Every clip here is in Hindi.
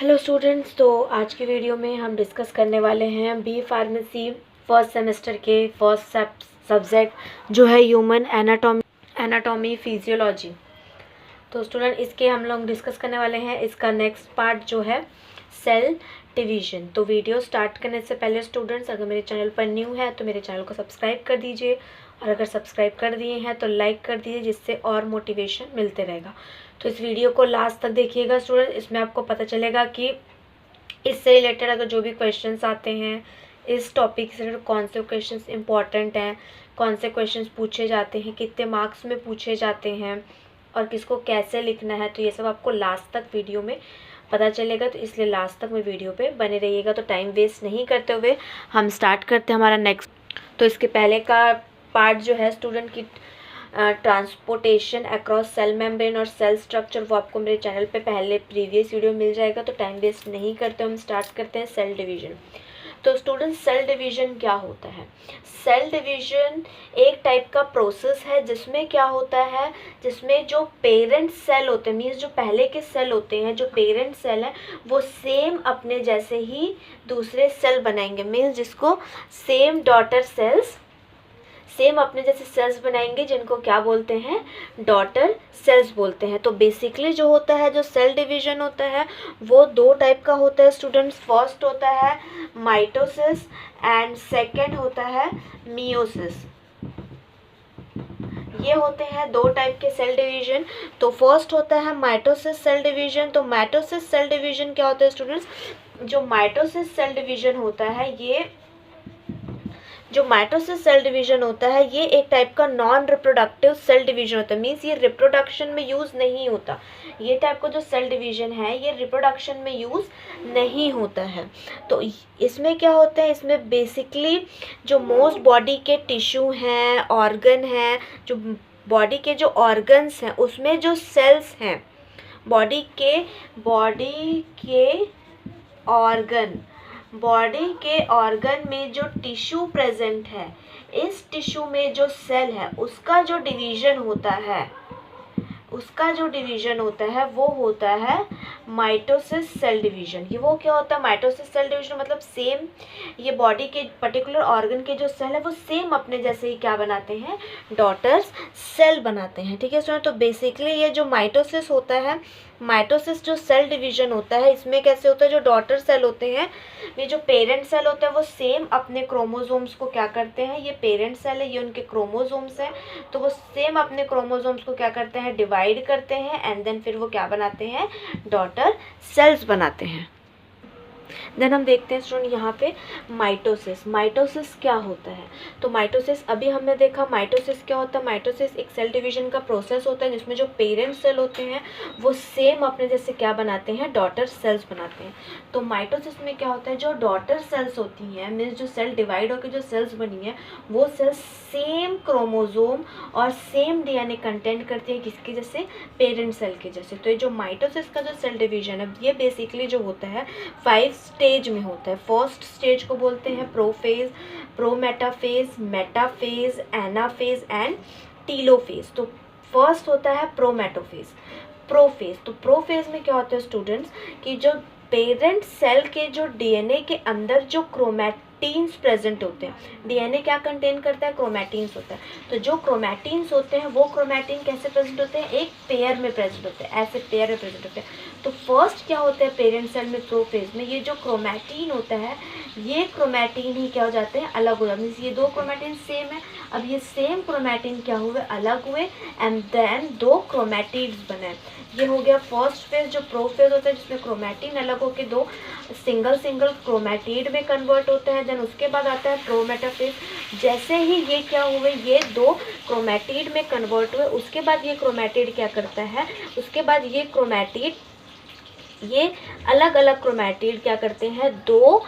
हेलो स्टूडेंट्स, तो आज की वीडियो में हम डिस्कस करने वाले हैं बी फार्मेसी फर्स्ट सेमेस्टर के फर्स्ट सब्जेक्ट जो है ह्यूमन एनाटॉमी फिजियोलॉजी। तो स्टूडेंट इसके हम लोग डिस्कस करने वाले हैं इसका नेक्स्ट पार्ट जो है सेल डिवीजन। तो वीडियो स्टार्ट करने से पहले स्टूडेंट्स, अगर मेरे चैनल पर न्यू है तो मेरे चैनल को सब्सक्राइब कर दीजिए, और अगर सब्सक्राइब कर दिए हैं तो लाइक कर दीजिए, जिससे और मोटिवेशन मिलते रहेगा। तो इस वीडियो को लास्ट तक देखिएगा स्टूडेंट, इसमें आपको पता चलेगा कि इससे रिलेटेड अगर जो भी क्वेश्चंस आते हैं, इस टॉपिक से रिलेटेड कौन से क्वेश्चंस इंपॉर्टेंट हैं, कौन से क्वेश्चंस पूछे जाते हैं, कितने मार्क्स में पूछे जाते हैं और किसको कैसे लिखना है, तो ये सब आपको लास्ट तक वीडियो में पता चलेगा। तो इसलिए लास्ट तक में वीडियो पे बने रहिएगा। तो टाइम वेस्ट नहीं करते हुए हम स्टार्ट करते हैं हमारा नेक्स्ट। तो इसके पहले का पार्ट जो है स्टूडेंट की ट्रांसपोर्टेशन अक्रॉस सेल मेम्ब्रेन और सेल स्ट्रक्चर, वो आपको मेरे चैनल पे पहले प्रीवियस वीडियो मिल जाएगा। तो टाइम वेस्ट नहीं करते हम स्टार्ट करते हैं सेल डिवीजन। तो स्टूडेंट सेल डिवीजन क्या होता है? सेल डिवीजन एक टाइप का प्रोसेस है जिसमें क्या होता है, जिसमें जो पेरेंट सेल होते हैं, मीन्स जो पहले के सेल होते हैं, जो पेरेंट सेल है वो सेम अपने जैसे ही दूसरे सेल बनाएंगे, मीन्स जिसको सेम डॉटर सेल्स, सेम अपने जैसे सेल्स बनाएंगे, जिनको क्या बोलते हैं, डॉटर सेल्स बोलते हैं। तो बेसिकली जो होता है, जो सेल डिवीजन होता है वो दो टाइप का होता है स्टूडेंट्स। फर्स्ट होता है माइटोसिस एंड सेकंड होता है मियोसिस। ये होते हैं दो टाइप के सेल डिवीजन। तो फर्स्ट होता है माइटोसिस सेल डिवीजन। तो माइटोसिस सेल डिवीजन क्या होता है स्टूडेंट्स? जो माइटोसिस सेल डिवीजन होता है, ये जो माइटोसिस सेल डिवीजन होता है ये एक टाइप का नॉन रिप्रोडक्टिव सेल डिवीजन होता है, मीन्स ये रिप्रोडक्शन में यूज़ नहीं होता। ये टाइप का जो सेल डिवीजन है ये रिप्रोडक्शन में यूज़ नहीं होता है। तो इसमें क्या होता है, इसमें बेसिकली जो मोस्ट बॉडी के टिश्यू हैं, ऑर्गन हैं, जो बॉडी के जो ऑर्गन्स हैं उसमें जो सेल्स हैं, बॉडी के ऑर्गन में जो टिश्यू प्रेजेंट है, इस टिश्यू में जो सेल है उसका जो डिवीजन होता है वो होता है माइटोसिस सेल डिवीजन। ये वो क्या होता है, माइटोसिस सेल डिवीजन मतलब सेम ये बॉडी के पर्टिकुलर ऑर्गन के जो सेल है वो सेम अपने जैसे ही क्या बनाते हैं, डॉटर्स सेल बनाते हैं। ठीक है स्टूडेंट, तो बेसिकली ये जो माइटोसिस होता है, माइटोसिस जो सेल डिवीजन होता है, इसमें कैसे होता है, जो डॉटर सेल होते हैं, ये जो पेरेंट सेल होता है वो सेम अपने क्रोमोसोम्स को क्या करते हैं, ये पेरेंट सेल है, ये उनके क्रोमोसोम्स हैं, तो वो सेम अपने क्रोमोसोम्स को क्या करते हैं, डिवाइड करते हैं, एंड देन फिर वो क्या बनाते हैं, डॉटर सेल्स बनाते हैं। देन हम देखते हैं स्टूडेंट यहाँ पे माइटोसिस क्या होता है। तो माइटोसिस अभी हमने देखा, माइटोसिस क्या होता है, माइटोसिस एक सेल डिवीजन का प्रोसेस होता है जिसमें जो पेरेंट सेल होते हैं वो सेम अपने जैसे क्या बनाते हैं, डॉटर सेल्स बनाते हैं। तो माइटोसिस में क्या होता है, जो डॉटर सेल्स होती हैं, मीन्स जो सेल डिवाइड होकर जो सेल्स बनी है वो सेल्स सेम क्रोमोसोम और सेम डीएनए कंटेंट करती है, किसके जैसे, पेरेंट सेल के जैसे। तो ये जो माइटोसिस का जो सेल डिवीजन है ये बेसिकली जो होता है 5 स्टेज में होता है। फर्स्ट स्टेज को बोलते हैं prophase, prometaphase, metaphase, anaphase and telophase. तो फर्स्ट होता है प्रोफेज। तो प्रोफेज में क्या होता है स्टूडेंट्स, कि जो पेरेंट सेल के जो डीएनए के अंदर जो क्रोमैटिन्स प्रेजेंट होते हैं, डीएनए क्या कंटेन करता है, क्रोमैटिन्स होता है। तो जो क्रोमैटिन्स होते हैं वो क्रोमैटिन कैसे प्रेजेंट होते हैं, एक पेयर में प्रेजेंट होते हैं, ऐसे पेयर में प्रेजेंट होते हैं। तो फर्स्ट क्या होता है पेरेंट सेल में, प्रोफेज में, ये जो क्रोमैटिन होता है ये क्रोमैटिन ही क्या हो जाते हैं, अलग हो जाते हैं। ये दो क्रोमैटिन सेम है, अब ये सेम क्रोमैटिन क्या हुए, अलग हुए, एंड देन दो क्रोमैटिड्स बने। ये हो गया फर्स्ट फेज जो प्रोफेज होता है, जिसमें क्रोमैटिन अलग होकर दो सिंगल क्रोमैटिड में कन्वर्ट होता है। देन उसके बाद आता है प्रोमेटाफेज। जैसे ही ये क्या हुए, ये दो क्रोमैटिड में कन्वर्ट हुए, उसके बाद ये क्रोमैटिड क्या करता है, उसके बाद ये क्रोमैटिड, ये अलग अलग क्रोमैटिड क्या करते हैं, दो,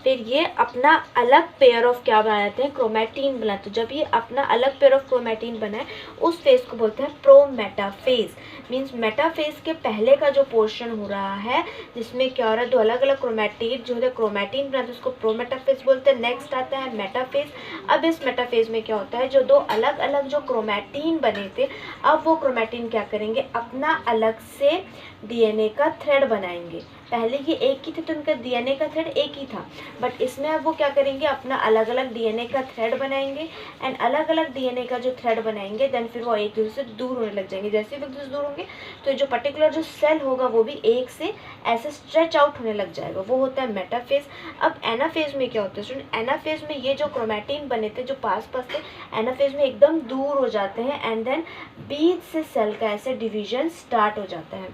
फिर ये अपना अलग पेयर ऑफ क्या बनाते हैं, क्रोमैटिन बनाते हैं। जब ये अपना अलग पेयर ऑफ क्रोमैटिन बनाए उस फेज को बोलते हैं प्रोमेटाफेज। मीन्स मेटाफेज के पहले का जो पोर्शन हो रहा है जिसमें क्या हो रहा है, दो अलग अलग क्रोमैटिड जो है क्रोमैटिन बनाते हैं उसको प्रोमेटाफेज बोलते हैं। नेक्स्ट आता है मेटाफेज। अब इस मेटाफेज में क्या होता है, जो दो अलग अलग जो क्रोमैटिन बने थे, अब वो क्रोमैटिन क्या करेंगे, अपना अलग से डीएनए का थ्रेड बनाएंगे। पहले ये एक ही थे तो उनका डीएनए का थ्रेड एक ही था, बट इसमें अब वो क्या करेंगे, अपना अलग अलग डीएनए का थ्रेड बनाएंगे एंड अलग अलग डीएनए का जो थ्रेड बनाएंगे देन फिर वो एक दूसरे से दूर होने लग जाएंगे। जैसे ही एक दूसरे से दूर होंगे तो जो पर्टिकुलर जो सेल होगा वो भी एक से ऐसे स्ट्रेच आउट होने लग जाएगा, वो होता है मेटाफेज। अब एनाफेज में क्या होता है स्टूडेंट, एनाफेज में ये जो क्रोमैटिन बने थे जो पास पास थे एनाफेज में एकदम दूर हो जाते हैं एंड देन बीच से सेल का ऐसे डिवीजन स्टार्ट हो जाता है।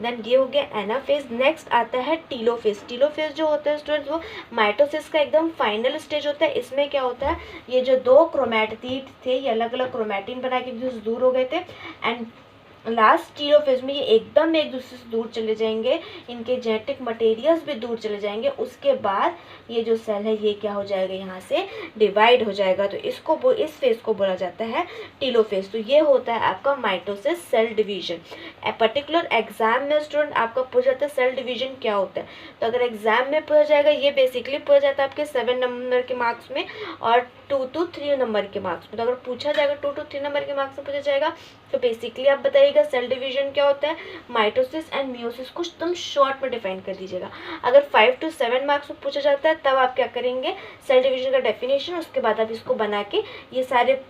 देन ये हो गया एनाफेज। नेक्स्ट आता है टीलोफेज। टीलोफेज जो होता है स्टूडेंट वो माइटोसिस का एकदम फाइनल स्टेज होता है। इसमें क्या होता है, ये जो दो क्रोमैटिड थे ये अलग अलग क्रोमैटिन बना के दूर हो गए थे एंड लास्ट टीलोफेज में ये एकदम एक दूसरे से दूर चले जाएंगे, इनके जेनेटिक मटेरियल्स भी दूर चले जाएंगे। उसके बाद ये जो सेल है ये क्या हो जाएगा, यहाँ से डिवाइड हो जाएगा। तो इसको इस फेज को बोला जाता है टीलोफेज। तो ये होता है आपका mitosis cell division. Particular exam में स्टूडेंट आपका पूछा जाता है सेल डिवीजन क्या होता है, तो अगर एग्जाम में पूछा जाएगा ये बेसिकली पूछा जाता है आपके 7 नंबर के मार्क्स में और 2 to 3 नंबर के मार्क्स में। तो अगर पूछा जाएगा 2 to 3 नंबर के मार्क्स में पूछा जाएगा तो बेसिकली आप बताइएगा सेल डिवीजन क्या होता है, माइटोसिस एंड मियोसिस। कुछ तुम शॉर्ट में डिफाइन कर दीजिएगा। अगर 5 to 7 मार्क्स में पूछा जाता है तब आप क्या करेंगे, सेल डिवीजन का डेफिनेशन, उसके बाद आप इसको बना के ये सारे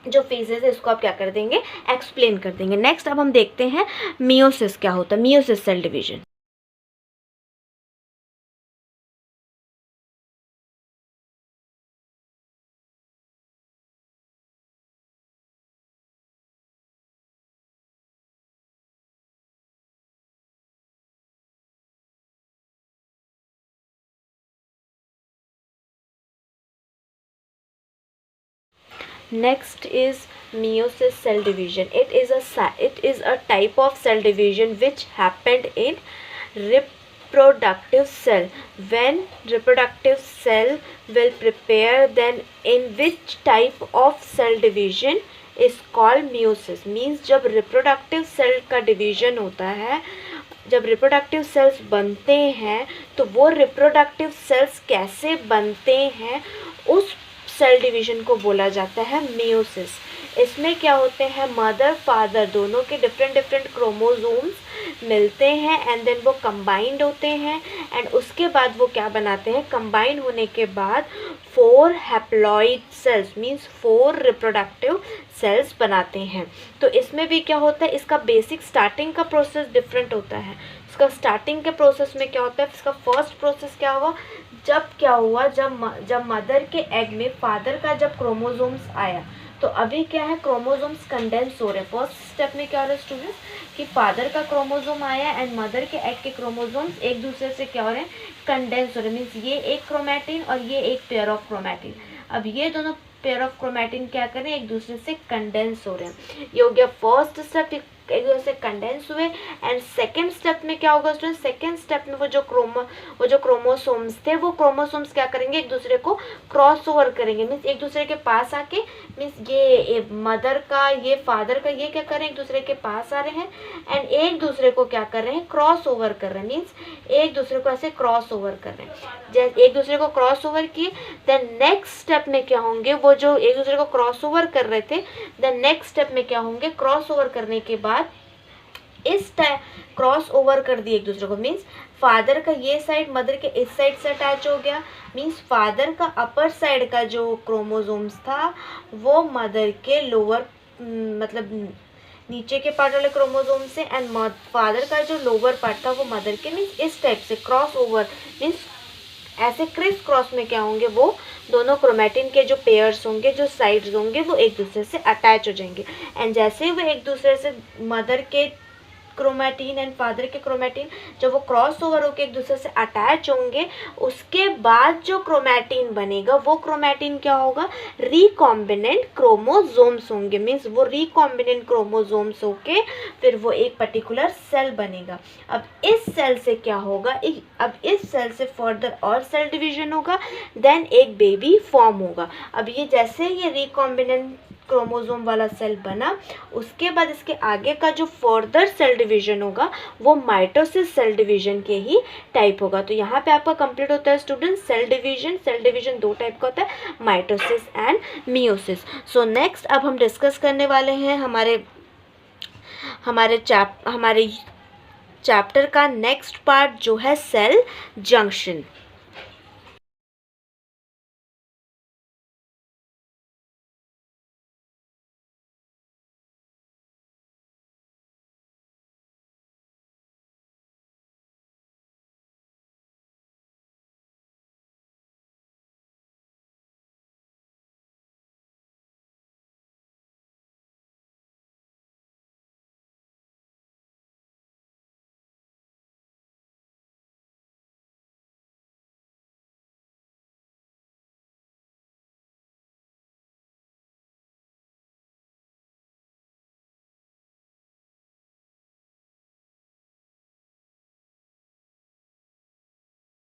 जो फेजेस है इसको आप क्या कर देंगे, एक्सप्लेन कर देंगे। नेक्स्ट अब हम देखते हैं मियोसिस क्या होता है, meiosis cell division. Next is meiosis cell division. It is a type of cell division which happened in reproductive cell. When reproductive cell will prepare, then in which type of cell division is called meiosis. Means जब reproductive cell का division होता है, जब रिप्रोडक्टिव सेल्स बनते हैं तो वो रिप्रोडक्टिव सेल्स कैसे बनते हैं उस सेल डिवीजन को बोला जाता है मियोसिस। इसमें क्या होते हैं, मदर फादर दोनों के डिफरेंट डिफरेंट क्रोमोसोम्स मिलते हैं एंड देन वो कंबाइंड होते हैं एंड उसके बाद वो क्या बनाते हैं, कंबाइंड होने के बाद 4 haploid cells means 4 reproductive cells बनाते हैं। तो इसमें भी क्या होता है, इसका बेसिक स्टार्टिंग का प्रोसेस डिफरेंट होता है। इसका स्टार्टिंग के प्रोसेस में क्या होता है, इसका फर्स्ट प्रोसेस क्या हुआ, जब मदर के एग में फादर का जब क्रोमोसोम्स आया तो अभी क्या है, क्रोमोसोम्स कंडेंस हो रहे हैं। फर्स्ट स्टेप में क्या हो रहा है स्टूडेंट्स कि फादर का क्रोमोसोम आया एंड मदर के एग के क्रोमोसोम्स एक दूसरे से क्या हो रहे हैं, कंडेंस हो रहे हैं। मीन्स ये एक क्रोमैटिन और ये एक पेयर ऑफ क्रोमैटिन, अब ये दोनों पेयर ऑफ क्रोमैटिन क्या कर रहे हैं, एक दूसरे से कंडेंस हो रहे हैं। ये हो गया फर्स्ट स्टेप, एक दूसरे से कंडेंस हुए। एंड सेकेंड स्टेप में क्या होगा स्टूडेंट, सेकेंड स्टेप में वो जो क्रोमोसोम्स थे वो क्रोमोसोम्स क्या करेंगे, एक दूसरे को क्रॉस ओवर करेंगे। मीन्स एक दूसरे के पास आके, मीन्स ये मदर का ये फादर का ये क्या कर रहे हैं, एक दूसरे के पास आ रहे हैं एंड एक दूसरे को क्या कर रहे हैं, क्रॉस ओवर कर रहे हैं। मीन्स एक दूसरे को ऐसे क्रॉस ओवर कर रहे हैं। जैसे एक दूसरे को क्रॉस ओवर किए देन नेक्स्ट स्टेप में क्या होंगे, वो जो एक दूसरे को क्रॉस ओवर कर रहे थे देन नेक्स्ट स्टेप में क्या होंगे, क्रॉस ओवर करने के बाद इस क्रॉस ओवर कर दिए एक दूसरे को। मीन्स फादर का ये साइड मदर के इस साइड से अटैच हो गया। मीन्स फादर का अपर साइड का जो क्रोमोसोम्स था वो मदर के लोअर मतलब नीचे के पार्ट वाले क्रोमोसोम से एंड फादर का जो लोअर पार्ट था वो मदर के। मीन्स इस टाइप से क्रॉस ओवर, मीन्स ऐसे क्रिस क्रॉस में क्या होंगे, वो दोनों क्रोमैटिन के जो पेयर्स होंगे, जो साइड्स होंगे वो एक दूसरे से अटैच हो जाएंगे। एंड जैसे ही वो एक दूसरे से मदर के क्रोमैटिन एंड फादर के क्रोमैटिन जब वो क्रॉस ओवर होकर एक दूसरे से अटैच होंगे उसके बाद जो क्रोमैटिन बनेगा वो क्रोमैटिन क्या होगा, रिकॉम्बिनेंट क्रोमोसोम्स होंगे। मीन्स वो रिकॉम्बिनेंट क्रोमोसोम्स होके फिर वो एक पर्टिकुलर सेल बनेगा। अब इस सेल से क्या होगा, अब इस सेल से फर्दर और सेल डिवीजन होगा देन एक बेबी फॉर्म होगा। अब ये जैसे ये रिकॉम्बिनेंट क्रोमोसोम वाला सेल बना उसके बाद इसके आगे का जो फर्दर सेल डिवीजन होगा वो माइटोसिस सेल डिवीजन के ही टाइप होगा। तो यहाँ पे आपका कंप्लीट होता है स्टूडेंट सेल डिवीजन 2 टाइप का होता है, mitosis and meiosis. So next अब हम डिस्कस करने वाले हैं हमारे चैप्टर का नेक्स्ट पार्ट जो है सेल जंक्शन।